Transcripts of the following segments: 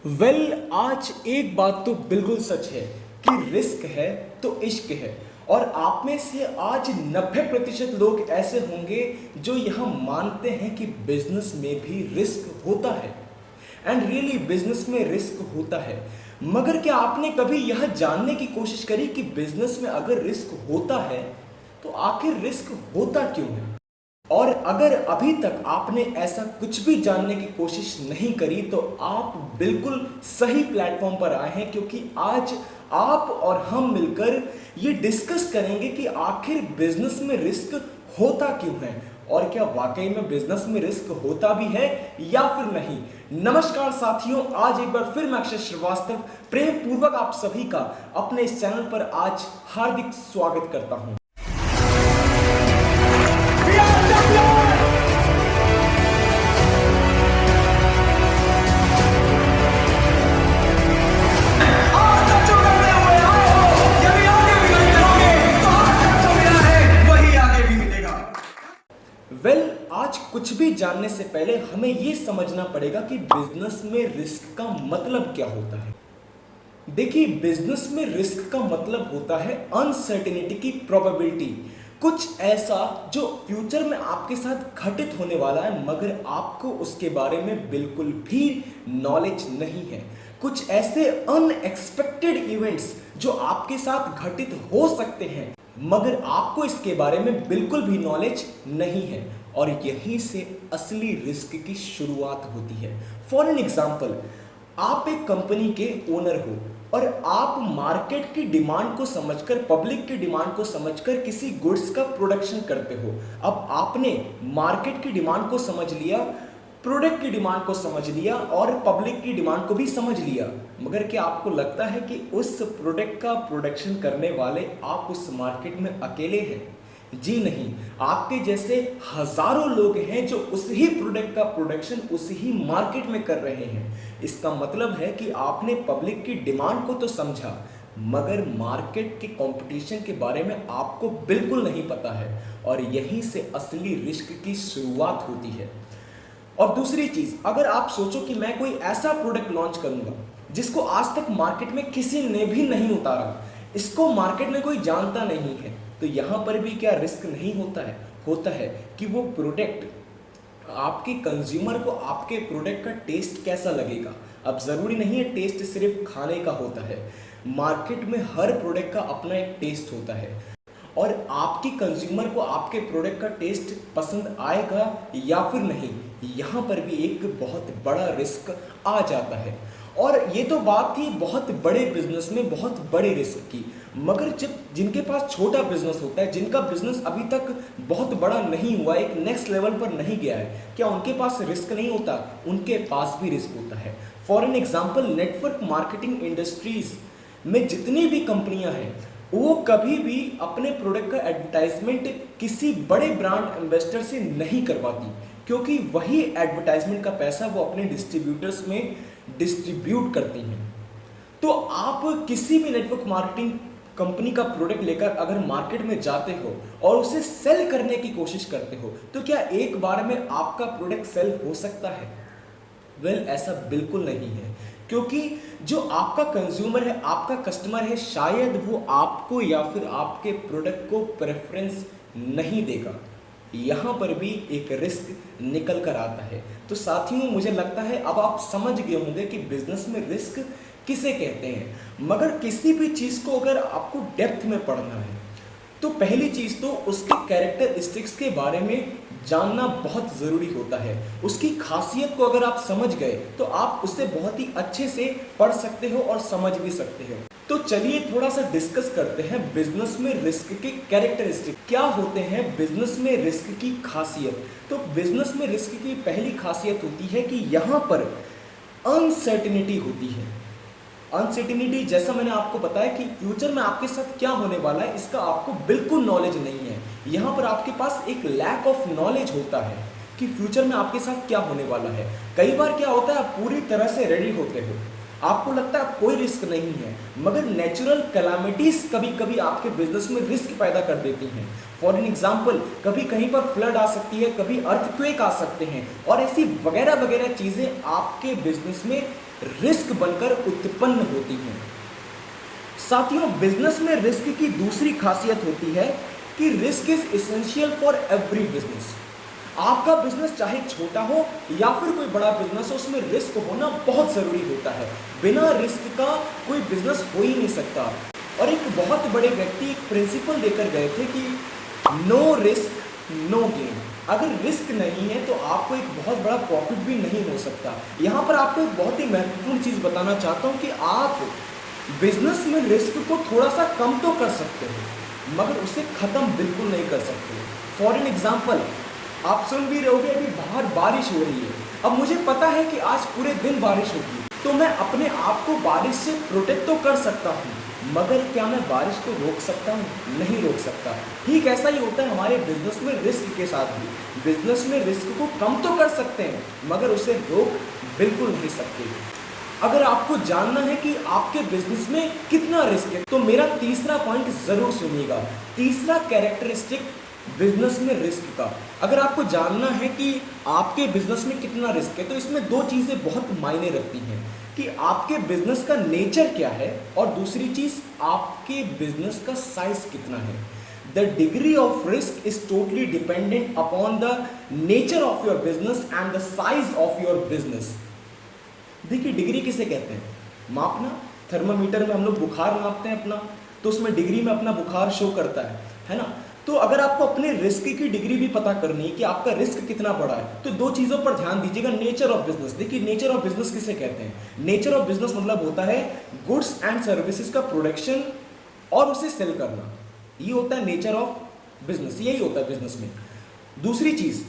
आज एक बात तो बिल्कुल सच है कि रिस्क है तो इश्क है। और आप में से आज 90% लोग ऐसे होंगे जो यह मानते हैं कि बिजनेस में भी रिस्क होता है। एंड रियली बिजनेस में रिस्क होता है, मगर क्या आपने कभी यह जानने की कोशिश करी कि बिजनेस में अगर रिस्क होता है तो आखिर रिस्क होता क्यों है? और अगर अभी तक आपने ऐसा कुछ भी जानने की कोशिश नहीं करी तो आप बिल्कुल सही प्लेटफॉर्म पर आए हैं, क्योंकि आज आप और हम मिलकर ये डिस्कस करेंगे कि आखिर बिजनेस में रिस्क होता क्यों है और क्या वाकई में बिजनेस में रिस्क होता भी है या फिर नहीं। नमस्कार साथियों, आज एक बार फिर मैं अक्षय श्रीवास्तव प्रेम पूर्वक आप सभी का अपने इस चैनल पर आज हार्दिक स्वागत करता हूं। आज कुछ भी जानने से पहले हमें यह समझना पड़ेगा कि बिजनेस में रिस्क का मतलब क्या होता है। देखिए, बिजनेस में रिस्क का मतलब होता है अनसर्टेनिटी की प्रोबेबिलिटी, कुछ ऐसा जो फ्यूचर में आपके साथ घटित होने वाला है मगर आपको उसके बारे में बिल्कुल भी नॉलेज नहीं है। कुछ ऐसे अनएक्सपेक्टेड इवेंट्स जो आपके साथ घटित हो सकते हैं मगर आपको इसके बारे में बिल्कुल भी नॉलेज नहीं है, और यहीं से असली रिस्क की शुरुआत होती है। फॉर एन एग्जाम्पल, आप एक कंपनी के ओनर हो और आप मार्केट की डिमांड को समझकर, पब्लिक की डिमांड को समझकर किसी गुड्स का प्रोडक्शन करते हो। अब आपने मार्केट की डिमांड को समझ लिया, प्रोडक्ट की डिमांड को समझ लिया और पब्लिक की डिमांड को भी समझ लिया, मगर क्या आपको लगता है कि उस प्रोडक्ट का प्रोडक्शन करने वाले आप उस मार्केट में अकेले हैं? जी नहीं, आपके जैसे हजारों लोग हैं जो उस ही प्रोडक्ट का प्रोडक्शन उस ही मार्केट में कर रहे हैं। इसका मतलब है कि आपने पब्लिक की डिमांड को तो समझा मगर मार्केट के कंपटीशन के बारे में आपको बिल्कुल नहीं पता है, और यहीं से असली रिस्क की शुरुआत होती है। और दूसरी चीज, अगर आप सोचो कि मैं कोई ऐसा प्रोडक्ट लॉन्च करूंगा जिसको आज तक मार्केट में किसी ने भी नहीं उतारा, इसको मार्केट में कोई जानता नहीं है, तो यहां पर भी क्या रिस्क नहीं होता है? होता है कि वो प्रोडक्ट आपके कंज्यूमर को आपके प्रोडक्ट का टेस्ट कैसा लगेगा। अब जरूरी नहीं है टेस्ट सिर्फ खाने का होता है, मार्केट में हर प्रोडक्ट का अपना एक टेस्ट होता है, और आपकी कंज्यूमर को आपके प्रोडक्ट का टेस्ट पसंद आएगा या फिर नहीं, यहाँ पर भी एक बहुत बड़ा रिस्क आ जाता है। और ये तो बात थी बहुत बड़े बिजनेस में बहुत बड़े रिस्क की, मगर जब जिनके पास छोटा बिजनेस होता है, जिनका बिजनेस अभी तक बहुत बड़ा नहीं हुआ, एक नेक्स्ट लेवल पर नहीं गया है, क्या उनके पास रिस्क नहीं होता? उनके पास भी रिस्क होता है। For an example, network marketing industries में जितनी भी कंपनियां हैं वो कभी भी अपने प्रोडक्ट का एडवर्टाइजमेंट किसी बड़े ब्रांड एम्बेसडर से नहीं करवाती, क्योंकि वही एडवर्टाइजमेंट का पैसा वो अपने डिस्ट्रीब्यूटर्स में डिस्ट्रीब्यूट करती हैं। तो आप किसी भी नेटवर्क मार्केटिंग कंपनी का प्रोडक्ट लेकर अगर मार्केट में जाते हो और उसे सेल करने की कोशिश करते हो, तो क्या एक बार में आपका प्रोडक्ट सेल हो सकता है? ऐसा बिल्कुल नहीं है, क्योंकि जो आपका कंज्यूमर है, आपका कस्टमर है, शायद वो आपको या फिर आपके प्रोडक्ट को प्रेफरेंस नहीं देगा। यहाँ पर भी एक रिस्क निकल कर आता है। तो साथियों, मुझे लगता है अब आप समझ गए होंगे कि बिजनेस में रिस्क किसे कहते हैं। मगर किसी भी चीज़ को अगर आपको डेप्थ में पढ़ना है तो पहली चीज़ तो उसके कैरेक्टरिस्टिक्स के बारे में जानना बहुत ज़रूरी होता है। उसकी खासियत को अगर आप समझ गए तो आप उसे बहुत ही अच्छे से पढ़ सकते हो और समझ भी सकते हो। तो चलिए थोड़ा सा डिस्कस करते हैं बिजनेस में रिस्क के कैरेक्टरिस्टिक क्या होते हैं, बिजनेस में रिस्क की खासियत। तो बिजनेस में रिस्क की पहली खासियत होती है कि यहाँ पर अनसर्टेनिटी होती है। अनसर्टेनिटी, जैसा मैंने आपको बताया कि फ्यूचर में आपके साथ क्या होने वाला है इसका आपको बिल्कुल नॉलेज नहीं है। यहाँ पर आपके पास एक लैक ऑफ नॉलेज होता है कि फ्यूचर में आपके साथ क्या होने वाला है। कई बार क्या होता है, आप पूरी तरह से रेडी होते हो, आपको लगता है कोई रिस्क नहीं है, मगर नेचुरल कैलामिटीज कभी कभी आपके बिजनेस में रिस्क पैदा कर देती हैं। फॉर एन एग्जाम्पल, कभी कहीं पर फ्लड आ सकती है, कभी अर्थक्वेक आ सकते हैं, और ऐसी वगैरह वगैरह चीजें आपके बिजनेस में रिस्क बनकर उत्पन्न होती हैं। साथियों, बिजनेस में रिस्क की दूसरी खासियत होती है कि risk is essential for every business. आपका बिजनेस चाहे छोटा हो या फिर कोई बड़ा बिजनेस हो, उसमें रिस्क होना बहुत जरूरी होता है। बिना रिस्क का कोई बिजनेस हो ही नहीं सकता। और एक बहुत बड़े व्यक्ति एक प्रिंसिपल देकर गए थे कि नो रिस्क नो गेन। अगर रिस्क नहीं है तो आपको एक बहुत बड़ा प्रॉफिट भी नहीं हो सकता। यहाँ पर आपको एक बहुत ही महत्वपूर्ण चीज़ बताना चाहता हूँ कि आप बिजनेस में रिस्क को थोड़ा सा कम तो कर सकते हो, मगर उसे ख़त्म बिल्कुल नहीं कर सकते। फॉर एन एग्जाम्पल, आप सुन भी रहोगे अभी बाहर बारिश हो रही है। अब मुझे पता है कि आज पूरे दिन बारिश होगी, तो मैं अपने आप को बारिश से प्रोटेक्ट तो कर सकता हूँ, मगर क्या मैं बारिश को रोक सकता हूँ? नहीं रोक सकता। ठीक ऐसा ही होता है हमारे बिजनेस में रिस्क के साथ भी। बिजनेस में रिस्क को कम तो कर सकते हैं, मगर उसे रोक बिल्कुल नहीं सकते। अगर आपको जानना है कि आपके बिजनेस में कितना रिस्क है, तो मेरा तीसरा पॉइंट जरूर सुनिएगा। तीसरा कैरेक्टरिस्टिक बिजनेस में रिस्क का, अगर आपको जानना है कि आपके बिजनेस में कितना रिस्क है, तो इसमें दो चीज़ें बहुत मायने रखती हैं कि आपके बिजनेस का नेचर क्या है और दूसरी चीज़ आपके बिजनेस का साइज कितना है। The degree of risk is totally dependent upon the nature of your business and the size of your business. देखिए, डिग्री किसे कहते हैं? मापना। थर्मामीटर में हम लोग बुखार मापते हैं अपना, तो उसमें डिग्री में अपना बुखार शो करता है ना। तो अगर आपको अपने रिस्क की डिग्री भी पता करनी है कि आपका रिस्क कितना बड़ा है, तो दो चीज़ों पर ध्यान दीजिएगा। Nature of business. देखिए, नेचर ऑफ बिजनेस किसे कहते हैं? नेचर ऑफ बिजनेस मतलब होता है गुड्स एंड सर्विसेज का प्रोडक्शन और उसे सेल करना। ये होता है नेचर ऑफ बिजनेस, यही होता है बिजनेस में। दूसरी चीज़,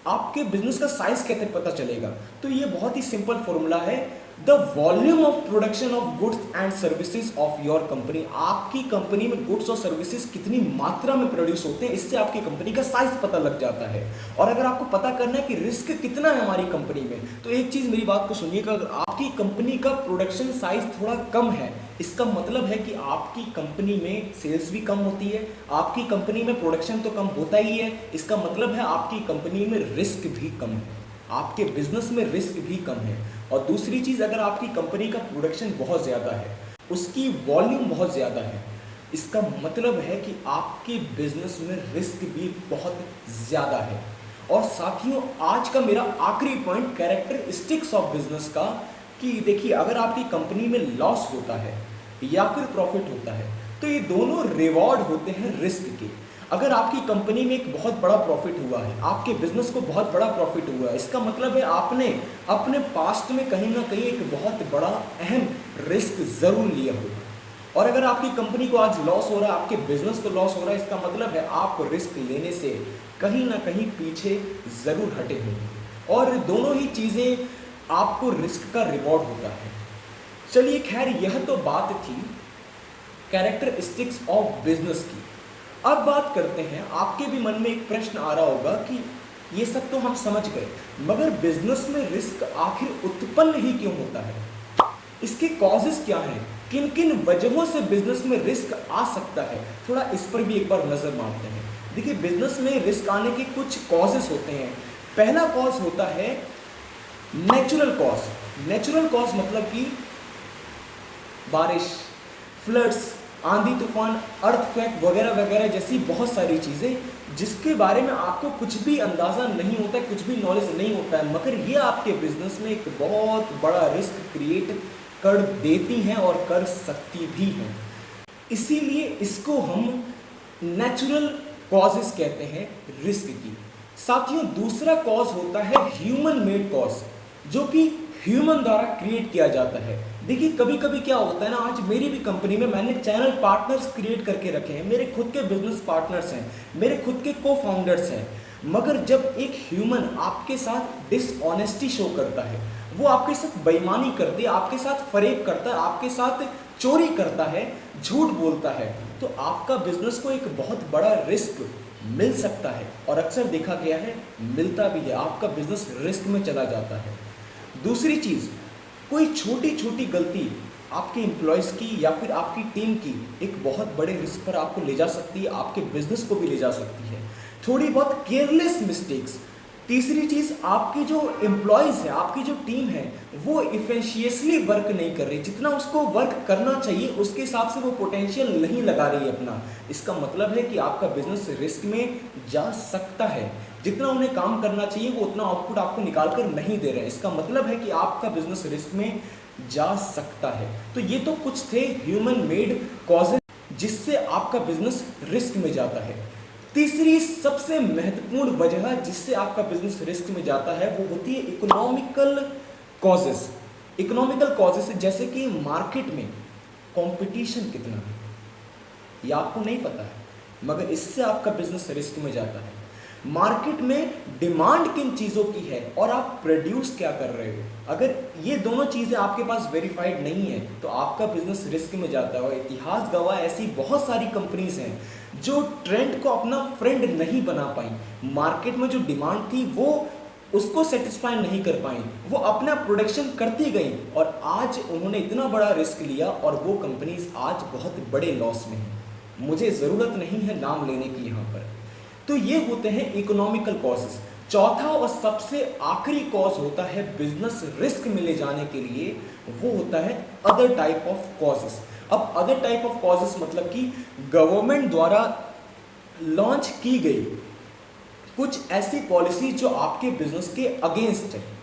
आपके बिजनेस का साइज कैसे पता चलेगा? तो ये बहुत ही सिंपल फॉर्मूला है, the volume of production of goods and services of your company. आपकी कंपनी में गुड्स और सर्विसेज कितनी मात्रा में प्रोड्यूस होते हैं, इससे आपकी कंपनी का साइज पता लग जाता है। और अगर आपको पता करना है कि रिस्क कितना है हमारी कंपनी में, तो एक चीज़ मेरी बात को सुनिएगा, अगर आपकी कंपनी का प्रोडक्शन साइज थोड़ा कम है, इसका मतलब है कि आपकी कंपनी में सेल्स भी कम होती है। आपकी कंपनी में प्रोडक्शन तो कम होता ही है, इसका मतलब है आपकी कंपनी में रिस्क भी कम है, आपके बिजनेस में रिस्क भी कम है। और दूसरी चीज़, अगर आपकी कंपनी का प्रोडक्शन बहुत ज़्यादा है, उसकी वॉल्यूम बहुत ज़्यादा है, इसका मतलब है कि आपके बिजनेस में रिस्क भी बहुत ज़्यादा है। और साथियों, आज का मेरा आखिरी पॉइंट कैरेक्टरिस्टिक्स ऑफ बिजनेस का, कि देखिए, अगर आपकी कंपनी में लॉस होता है या फिर प्रॉफिट होता है, तो ये दोनों रिवॉर्ड होते हैं रिस्क के। अगर आपकी कंपनी में एक बहुत बड़ा प्रॉफिट हुआ है, आपके बिजनेस को बहुत बड़ा प्रॉफिट हुआ है, इसका मतलब है आपने अपने पास्ट में कहीं ना कहीं एक बहुत बड़ा अहम रिस्क जरूर लिया होगा। और अगर आपकी कंपनी को आज लॉस हो रहा है, आपके बिजनेस को लॉस हो रहा है, इसका मतलब है आप रिस्क लेने से कहीं ना कहीं पीछे जरूर हटे होंगे। और दोनों ही चीज़ें आपको रिस्क का रिवॉर्ड होता है। चलिए, खैर, यह तो बात थी कैरेक्टरिस्टिक्स ऑफ बिजनेस की। अब बात करते हैं, आपके भी मन में एक प्रश्न आ रहा होगा कि ये सब तो हम समझ गए, मगर बिजनेस में रिस्क आखिर उत्पन्न ही क्यों होता है? इसके कॉजेस क्या हैं? किन किन वजहों से बिजनेस में रिस्क आ सकता है? थोड़ा इस पर भी एक बार नजर मारते हैं। देखिए, बिजनेस में रिस्क आने के कुछ कॉजेस होते हैं। पहला कॉज होता है नेचुरल कॉज। नेचुरल कॉज मतलब कि बारिश, फ्लड्स, आंधी तूफान, अर्थक्वेक वगैरह वगैरह जैसी बहुत सारी चीज़ें जिसके बारे में आपको कुछ भी अंदाज़ा नहीं होता है, कुछ भी नॉलेज नहीं होता है, मगर ये आपके बिजनेस में एक बहुत बड़ा रिस्क क्रिएट कर देती हैं और कर सकती भी हैं। इसीलिए इसको हम नेचुरल कॉजेस कहते हैं रिस्क की। साथियों, दूसरा कॉज होता है ह्यूमन मेड कॉज, जो कि ह्यूमन द्वारा क्रिएट किया जाता है। देखिए, कभी कभी क्या होता है ना, आज मेरी भी कंपनी में मैंने चैनल पार्टनर्स क्रिएट करके रखे हैं, मेरे खुद के बिजनेस पार्टनर्स हैं, मेरे खुद के को फाउंडर्स हैं, मगर जब एक ह्यूमन आपके साथ डिसऑनेस्टी शो करता है, वो आपके साथ बेईमानी करती है, आपके साथ फरेब करता है, आपके साथ चोरी करता है, झूठ बोलता है, तो आपका बिजनेस को एक बहुत बड़ा रिस्क मिल सकता है। और अक्सर देखा गया है, मिलता भी है, आपका बिजनेस रिस्क में चला जाता है। दूसरी चीज़, कोई छोटी छोटी गलती आपके एम्प्लॉयज़ की या फिर आपकी टीम की एक बहुत बड़े रिस्क पर आपको ले जा सकती है, आपके बिजनेस को भी ले जा सकती है। थोड़ी बहुत केयरलेस मिस्टेक्स, तीसरी चीज, आपकी जो एम्प्लॉयज है, आपकी जो टीम है, वो इफिशियंटली वर्क नहीं कर रही, जितना उसको वर्क करना चाहिए उसके हिसाब से वो पोटेंशियल नहीं लगा रही है अपना। इसका मतलब है कि आपका बिजनेस रिस्क में जा सकता है। जितना उन्हें काम करना चाहिए वो उतना आउटपुट आपको निकाल कर नहीं दे रहे हैं, इसका मतलब है कि आपका बिजनेस रिस्क में जा सकता है। तो ये तो कुछ थे ह्यूमन मेड कॉजेज जिससे आपका बिजनेस रिस्क में जाता है। तीसरी सबसे महत्वपूर्ण वजह जिससे आपका बिजनेस रिस्क में जाता है वो होती है इकोनॉमिकल कॉजेस। इकोनॉमिकल कॉजेस जैसे कि मार्केट में कंपटीशन कितना है ये आपको नहीं पता है, मगर इससे आपका बिजनेस रिस्क में जाता है। मार्केट में डिमांड किन चीज़ों की है और आप प्रोड्यूस क्या कर रहे हो, अगर ये दोनों चीज़ें आपके पास वेरीफाइड नहीं है तो आपका बिजनेस रिस्क में जाता है। और इतिहास गवाह ऐसी बहुत सारी कंपनीज हैं जो ट्रेंड को अपना फ्रेंड नहीं बना पाई। मार्केट में जो डिमांड थी वो उसको सेटिस्फाई नहीं कर पाई, वो अपना प्रोडक्शन करती गई और आज उन्होंने इतना बड़ा रिस्क लिया और वो कंपनीज आज बहुत बड़े लॉस में हैं। मुझे ज़रूरत नहीं है नाम लेने की यहाँ पर। तो ये होते हैं इकोनॉमिकल कॉजेस। चौथा और सबसे आखिरी कॉज होता है बिजनेस रिस्क में ले जाने के लिए, वो होता है अदर टाइप ऑफ कॉजेस। अब अदर टाइप ऑफ कॉजेस मतलब कि गवर्नमेंट द्वारा लॉन्च की गई कुछ ऐसी पॉलिसी जो आपके बिजनेस के अगेंस्ट है।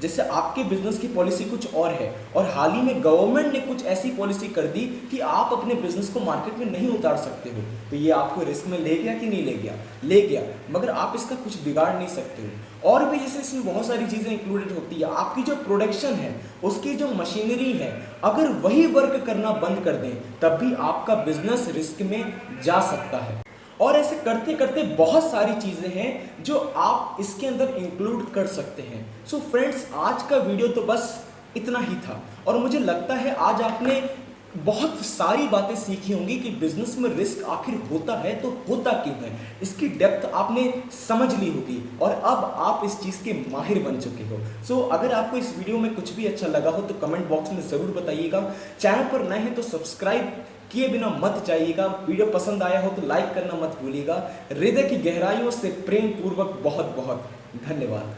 जैसे आपके बिजनेस की पॉलिसी कुछ और है और हाल ही में गवर्नमेंट ने कुछ ऐसी पॉलिसी कर दी कि आप अपने बिजनेस को मार्केट में नहीं उतार सकते हो, तो ये आपको रिस्क में ले गया कि नहीं ले गया? ले गया, मगर आप इसका कुछ बिगाड़ नहीं सकते हो। और भी जैसे इसमें बहुत सारी चीज़ें इंक्लूडेड होती है। आपकी जो प्रोडक्शन है, उसकी जो मशीनरी है, अगर वही वर्क करना बंद कर दें तब भी आपका बिजनेस रिस्क में जा सकता है। और ऐसे करते करते बहुत सारी चीज़ें हैं जो आप इसके अंदर इंक्लूड कर सकते हैं। सो फ्रेंड्स, आज का वीडियो तो बस इतना ही था और मुझे लगता है आज आपने बहुत सारी बातें सीखी होंगी कि बिजनेस में रिस्क आखिर होता है तो होता क्यों है, इसकी डेप्थ आपने समझ ली होगी और अब आप इस चीज़ के माहिर बन चुके हो। सो अगर आपको इस वीडियो में कुछ भी अच्छा लगा हो तो कमेंट बॉक्स में ज़रूर बताइएगा। चैनल पर नए हैं तो सब्सक्राइब किए बिना मत जाइएगा। वीडियो पसंद आया हो तो लाइक करना मत भूलिएगा। हृदय की गहराइयों से प्रेम पूर्वक बहुत बहुत धन्यवाद।